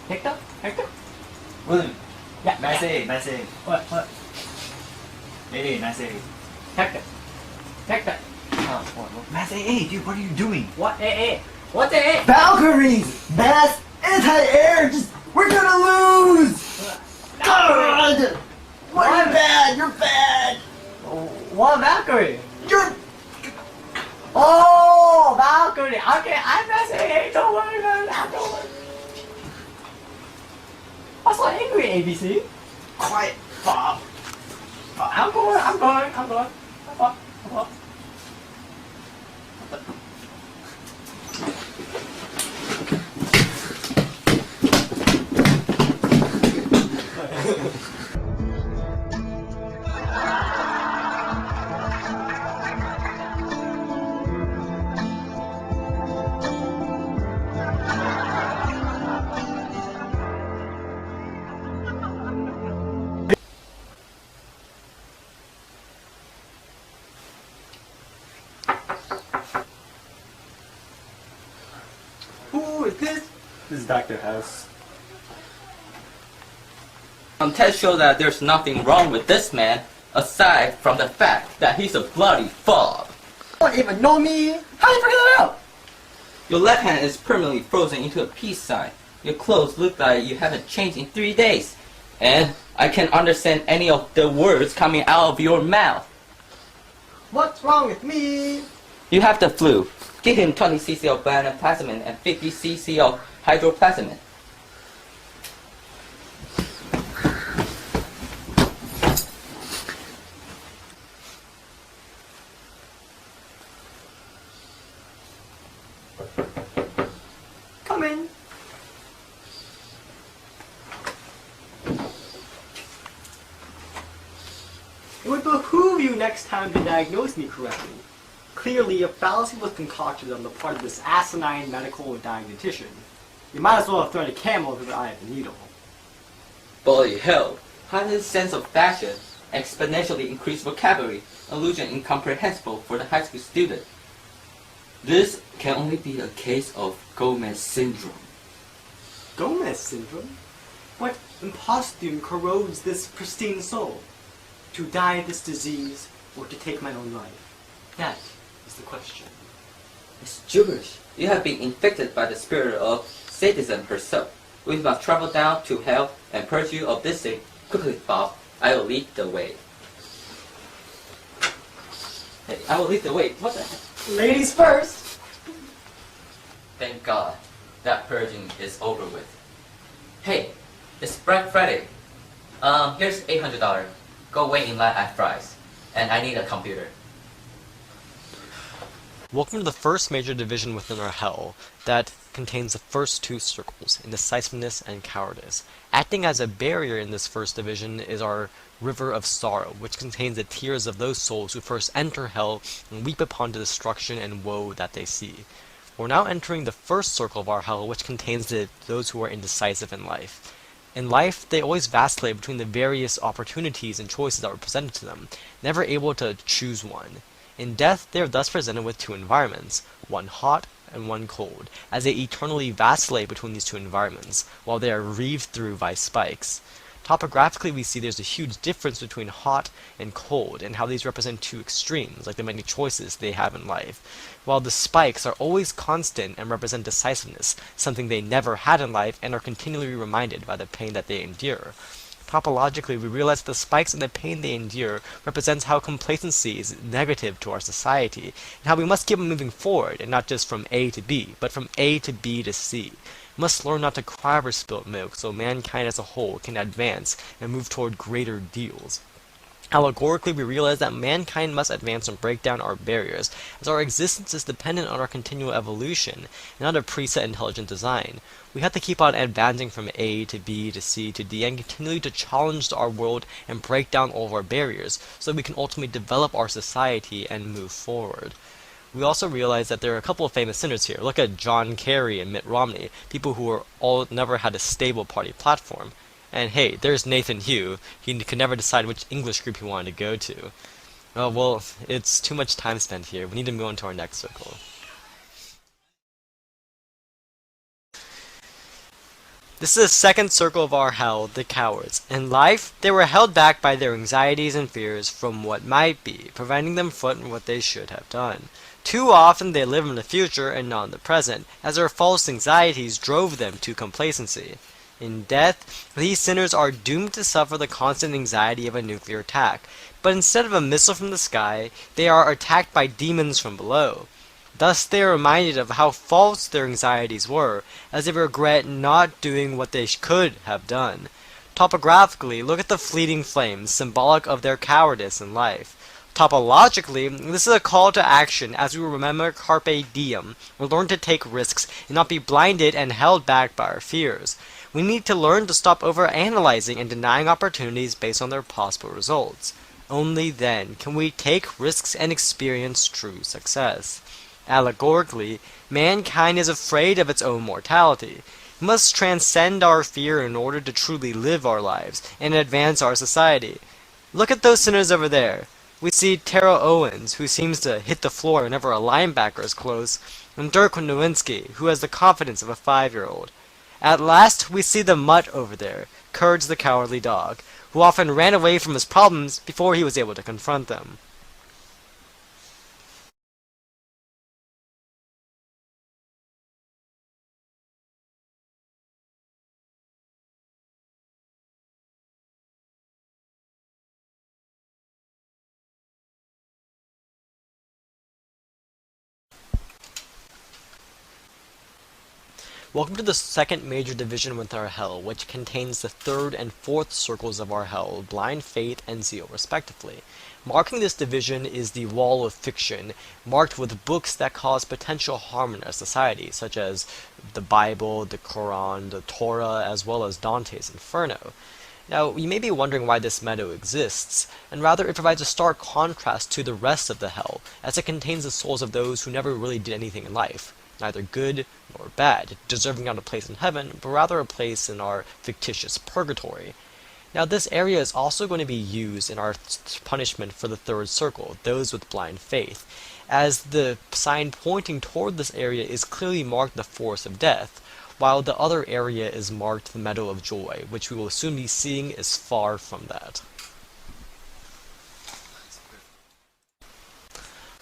Hector? Hector? William. Yeah. Nice A, nice A. What? A, nice A. Hector. Hector. Mass AA, dude, what are you doing? What AA? What's AA? Valkyries! Mass anti-air! We're gonna lose! God! What are you bad? You're bad! What Valkyrie? You're... Oh, Valkyrie. Okay, I'm not saying don't worry about that. Don't worry. I'm so angry, ABC. Quiet, Bob. I'm going. I'm up. Who is this? This is Dr. House. Tests show that there's nothing wrong with this man, aside from the fact that he's a bloody fob. You don't even know me. How you figure that out? Your left hand is permanently frozen into a peace sign. Your clothes look like you haven't changed in 3 days. And I can't understand any of the words coming out of your mouth. What's wrong with me? You have the flu. Give him 20 cc of banaplasmin and 50 cc of hydroplasmin. Come in. It would behoove you next time to diagnose me correctly. Clearly, a fallacy was concocted on the part of this asinine medical diagnostician. You might as well have thrown a camel through the eye of the needle. Bloody hell. Heightened sense of fashion, exponentially increased vocabulary, illusion incomprehensible for the high school student. This can only be a case of Gomez syndrome. Gomez syndrome? What imposthume corrodes this pristine soul? To die of this disease, or to take my own life? That is the question. It's gibberish. You have been infected by the spirit of sadism herself. We must travel down to hell and purge you of this thing. Quickly, Bob. I will lead the way. Hey, I will lead the way. What the heck? Ladies first! Thank God. That purging is over with. Hey, it's Black Friday. Here's $800. Go wait in line at Fry's. And I need a computer. Welcome to the first major division within our hell that contains the first two circles, indecisiveness and cowardice. Acting as a barrier in this first division is our river of sorrow, which contains the tears of those souls who first enter hell and weep upon the destruction and woe that they see. We're now entering the first circle of our hell, which contains those who are indecisive in life. In life, they always vacillate between the various opportunities and choices that were presented to them, never able to choose one. In death, they are thus presented with two environments, one hot and one cold, as they eternally vacillate between these two environments, while they are reaved through by spikes. Topographically, we see there's a huge difference between hot and cold, and how these represent two extremes, like the many choices they have in life, while the spikes are always constant and represent decisiveness, something they never had in life and are continually reminded by the pain that they endure. Topologically, we realize that the spikes and the pain they endure represents how complacency is negative to our society, and how we must keep on moving forward, and not just from A to B, but from A to B to C. We must learn not to cry over spilt milk so mankind as a whole can advance and move toward greater deals. Allegorically, we realize that mankind must advance and break down our barriers, as our existence is dependent on our continual evolution, and not a preset intelligent design. We have to keep on advancing from A to B to C to D, and continue to challenge our world and break down all of our barriers, so that we can ultimately develop our society and move forward. We also realize that there are a couple of famous sinners here. Look at John Kerry and Mitt Romney, people who are all never had a stable party platform. And hey, there's Nathan Hugh. He could never decide which English group he wanted to go to. Oh, well, it's too much time spent here. We need to move on to our next circle. This is the second circle of our hell, the cowards. In life, they were held back by their anxieties and fears from what might be, preventing them from what they should have done. Too often they live in the future and not in the present, as their false anxieties drove them to complacency. In death, these sinners are doomed to suffer the constant anxiety of a nuclear attack, but instead of a missile from the sky, they are attacked by demons from below. Thus they are reminded of how false their anxieties were, as they regret not doing what they could have done. Topographically, look at the fleeting flames, symbolic of their cowardice in life. Topologically, this is a call to action as we remember carpe diem, or learn to take risks and not be blinded and held back by our fears. We need to learn to stop overanalyzing and denying opportunities based on their possible results. Only then can we take risks and experience true success. Allegorically, mankind is afraid of its own mortality. We must transcend our fear in order to truly live our lives and advance our society. Look at those sinners over there. We see Terrell Owens, who seems to hit the floor whenever a linebacker is close, and Dirk Nowinski, who has the confidence of a 5-year-old. At last, we see the mutt over there, Courage the Cowardly Dog, who often ran away from his problems before he was able to confront them. Welcome to the second major division within our hell, which contains the third and fourth circles of our hell, blind faith and zeal respectively. Marking this division is the wall of fiction, marked with books that cause potential harm in our society, such as the Bible, the Quran, the Torah, as well as Dante's Inferno. Now, you may be wondering why this meadow exists, and rather it provides a stark contrast to the rest of the hell, as it contains the souls of those who never really did anything in life, neither good nor bad, deserving not a place in heaven, but rather a place in our fictitious purgatory. Now this area is also going to be used in our punishment for the third circle, those with blind faith, as the sign pointing toward this area is clearly marked the forest of death, while the other area is marked the meadow of joy, which we will soon be seeing is far from that.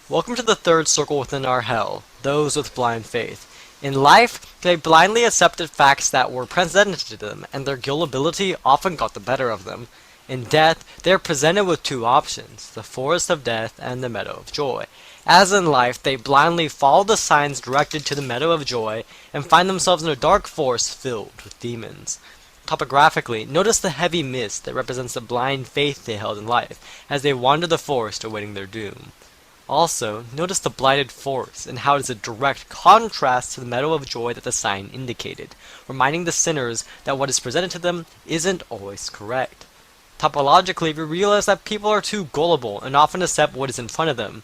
Welcome to the third circle within our hell, those with blind faith. In life, they blindly accepted facts that were presented to them, and their gullibility often got the better of them. In death, they are presented with two options, the forest of death and the meadow of joy. As in life, they blindly follow the signs directed to the meadow of joy, and find themselves in a dark forest filled with demons. Topographically, notice the heavy mist that represents the blind faith they held in life, as they wander the forest awaiting their doom. Also, notice the blighted forest and how it is a direct contrast to the meadow of joy that the sign indicated, reminding the sinners that what is presented to them isn't always correct. Topologically, we realize that people are too gullible and often accept what is in front of them.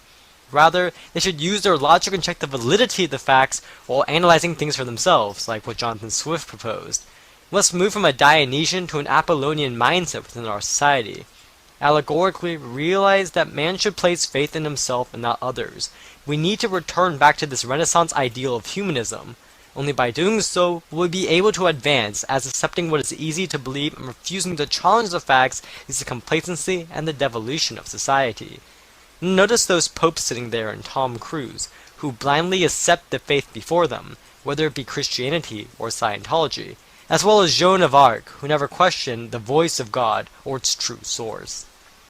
Rather, they should use their logic and check the validity of the facts while analyzing things for themselves, like what Jonathan Swift proposed. We must move from a Dionysian to an Apollonian mindset within our society. Allegorically, realize that man should place faith in himself and not others. We need to return back to this Renaissance ideal of humanism. Only by doing so will we be able to advance, as accepting what is easy to believe and refusing to challenge the facts is the complacency and the devolution of society. Notice those popes sitting there in Tom Cruise, who blindly accept the faith before them, whether it be Christianity or Scientology, as well as Joan of Arc, who never questioned the voice of God or its true source.